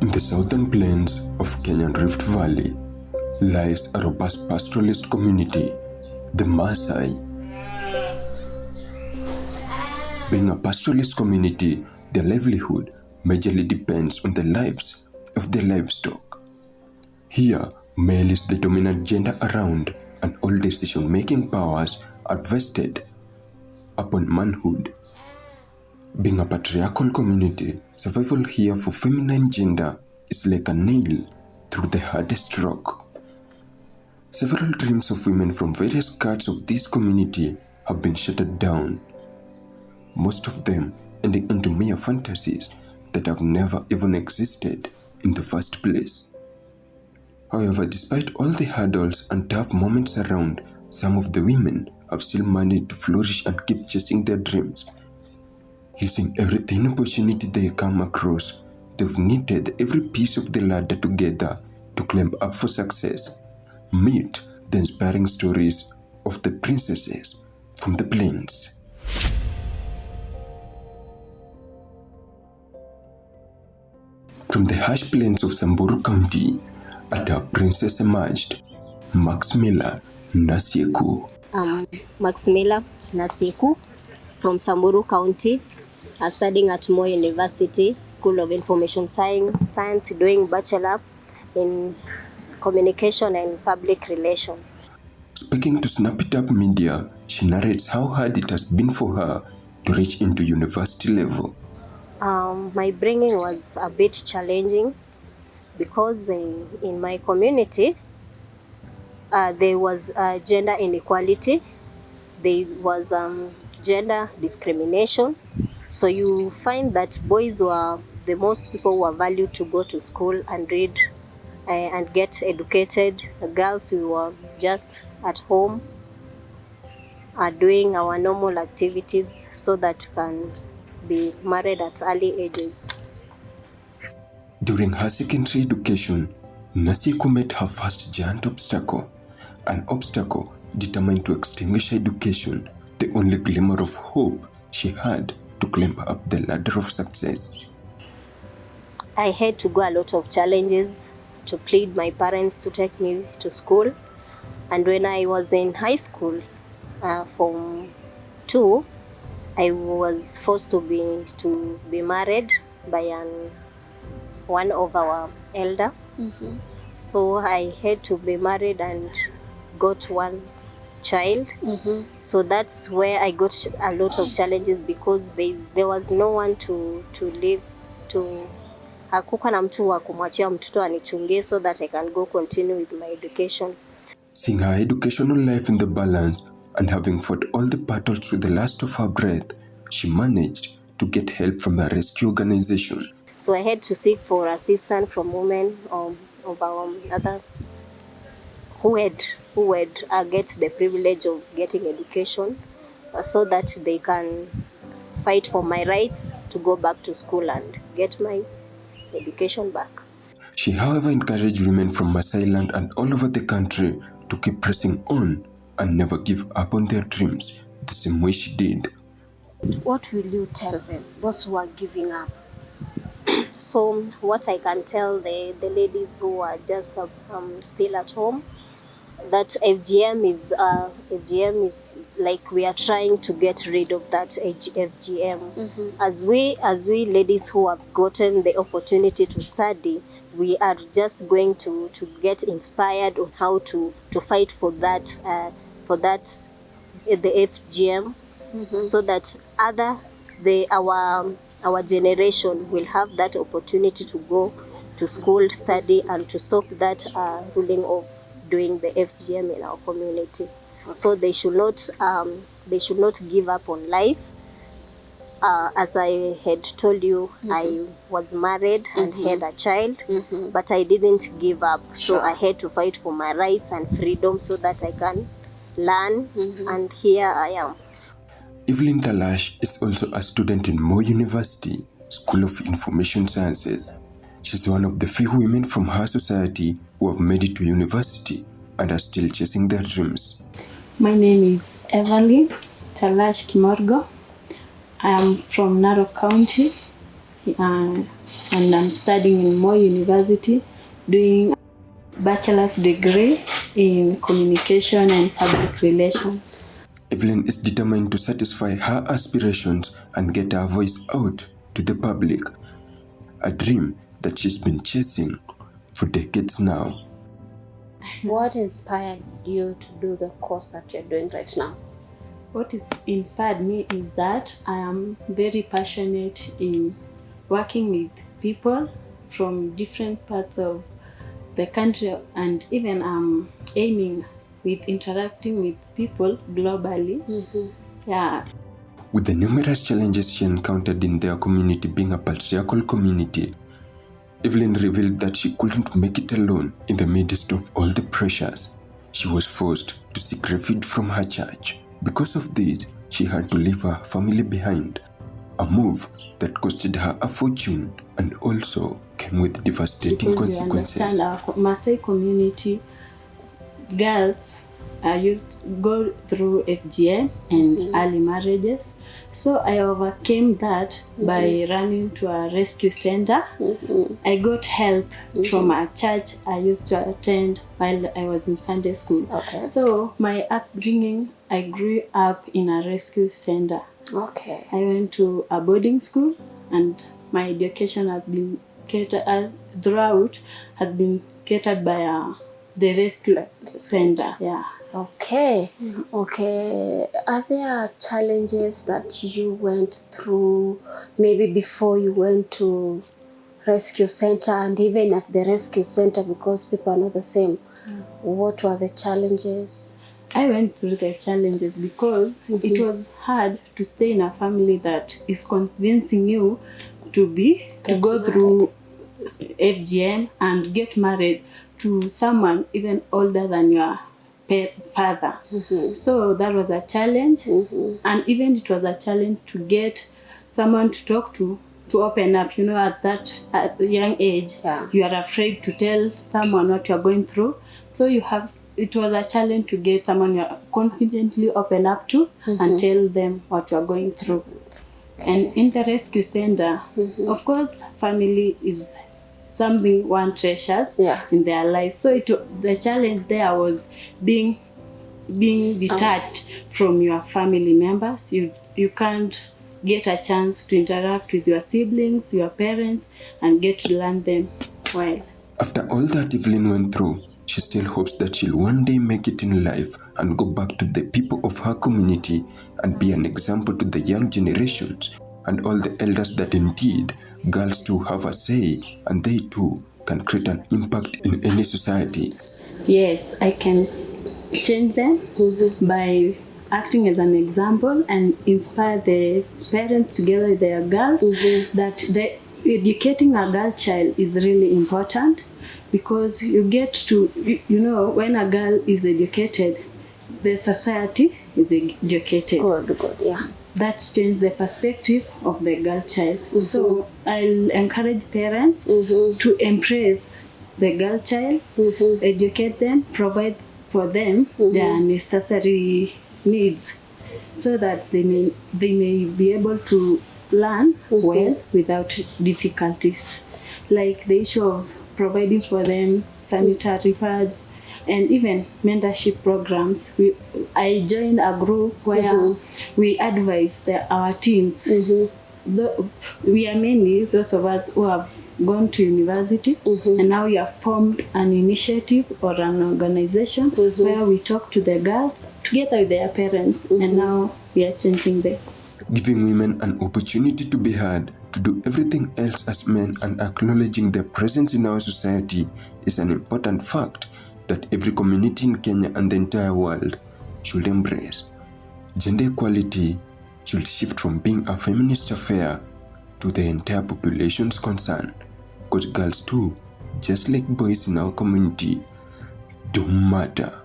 In the southern plains of Kenyan Rift Valley lies a robust pastoralist community, the Maasai. Being a pastoralist community, their livelihood majorly depends on the lives of their livestock. Here, male is the dominant gender around, and all decision-making powers are vested upon manhood. Being a patriarchal community, survival here for feminine gender is like a nail through the hardest rock. Several dreams of women from various parts of this community have been shuttered down, most of them ending into mere fantasies that have never even existed in the first place. However, despite all the hurdles and tough moments around, some of the women have still managed to flourish and keep chasing their dreams. Using every thin opportunity they come across, they've knitted every piece of the ladder together to climb up for success. Meet the inspiring stories of the princesses from the plains. From the harsh plains of Samburu County, a dark princess emerged, Maximila Nasieku. Maximila Nasieku from Samburu County, studying at Moi University, School of Information Science, doing Bachelor in Communication and Public Relations. Speaking to Snap It Up Media, she narrates how hard it has been for her to reach into university level. My bringing was a bit challenging because in my community, there was gender inequality, there was gender discrimination. So you find that boys were the most people who are valued to go to school and read and get educated. Girls, we were just at home doing our normal activities so that we can be married at early ages. During her secondary education, Nasieku met her first giant obstacle, an obstacle determined to extinguish her education, the only glimmer of hope she had to climb up the ladder of success. I had to go a lot of challenges to plead my parents to take me to school. And when I was in high school, Form 2, I was forced to be married by one of our elder. Mm-hmm. So I had to be married and got one child. Mm-hmm. So that's where I got a lot of challenges because there was no one to live to. Hakukuwa na mtu wa kumwachia mtoto anichungie so that I can go continue with my education. Seeing her educational life in the balance and having fought all the battles to the last of her breath, she managed to get help from a rescue organization. So I had to seek for assistance from women of our other who had get the privilege of getting education so that they can fight for my rights to go back to school and get my education back. She, however, encouraged women from Maasai land and all over the country to keep pressing on and never give up on their dreams, the same way she did. What will you tell them, those who are giving up? So what I can tell the ladies who are just still at home, that FGM is like we are trying to get rid of that FGM. Mm-hmm. As we ladies who have gotten the opportunity to study, we are just going to get inspired on how to fight for that the FGM, mm-hmm. so that our generation will have that opportunity to go to school, study, and to stop that ruling of doing the FGM in our community. So they should not give up on life. As I had told you, mm-hmm. I was married and mm-hmm. had a child, mm-hmm. but I didn't give up. So I had to fight for my rights and freedom so that I can learn, mm-hmm. and here I am. Evelyn Talash is also a student in Moi University, School of Information Sciences. She's one of the few women from her society who have made it to university and are still chasing their dreams. My name is Evelyn Talash Kimorgo. I am from Narok County. and I'm studying in Moi University, doing bachelor's degree in communication and public relations. Evelyn is determined to satisfy her aspirations and get her voice out to the public, a dream that she's been chasing for decades now. What inspired you to do the course that you're doing right now? What is inspired me is that I am very passionate in working with people from different parts of the country, and even I'm aiming with interacting with people globally. Yeah. With the numerous challenges she encountered in their community being a patriarchal community, Evelyn revealed that she couldn't make it alone in the midst of all the pressures. She was forced to seek refuge from her church. Because of this, she had to leave her family behind, a move that costed her a fortune and also came with devastating consequences. You understand, our Maasai community girls used to go through FGM and early marriages. So I overcame that by running to a rescue center. I got help from a church I used to attend while I was in Sunday school. Okay. So my upbringing, I grew up in a rescue center. Okay. I went to a boarding school, and my education has been catered throughout, has been catered by the rescue center. Yeah. Okay. Okay. Are there challenges that you went through maybe before you went to rescue center, and even at the rescue center, because people are not the same? What were the challenges? I went through the challenges because it was hard to stay in a family that is convincing you to go through FGM and get married to someone even older than your father. So that was a challenge, and even it was a challenge to get someone to talk to open up. You know, at a young age, you are afraid to tell someone what you are going through. So it was a challenge to get someone you are confidently open up to and tell them what you are going through. And in the rescue center, of course, family is something one treasures in their lives. So the challenge there was being detached from your family members. You can't get a chance to interact with your siblings, your parents, and get to learn them well. After all that Evelyn went through, she still hopes that she'll one day make it in life and go back to the people of her community and be an example to the young generations and all the elders that indeed girls too have a say, and they too can create an impact in any society. Yes, I can change them by acting as an example and inspire the parents together with their girls that educating a girl child is really important, because you get to, when a girl is educated, the society is educated. Good, yeah. That's changed the perspective of the girl child. So I'll encourage parents to embrace the girl child, educate them, provide for them their necessary needs, so that they may be able to learn well without difficulties. Like the issue of providing for them sanitary pads and even mentorship programs. I joined a group where we advise our teens. We are mainly those of us who have gone to university, and now we have formed an initiative or an organization where we talk to the girls together with their parents, and now we are changing them. Giving women an opportunity to be heard, to do everything else as men, and acknowledging their presence in our society is an important fact that every community in Kenya and the entire world should embrace. Gender equality should shift from being a feminist affair to the entire population's concern, because girls too, just like boys in our community, don't matter.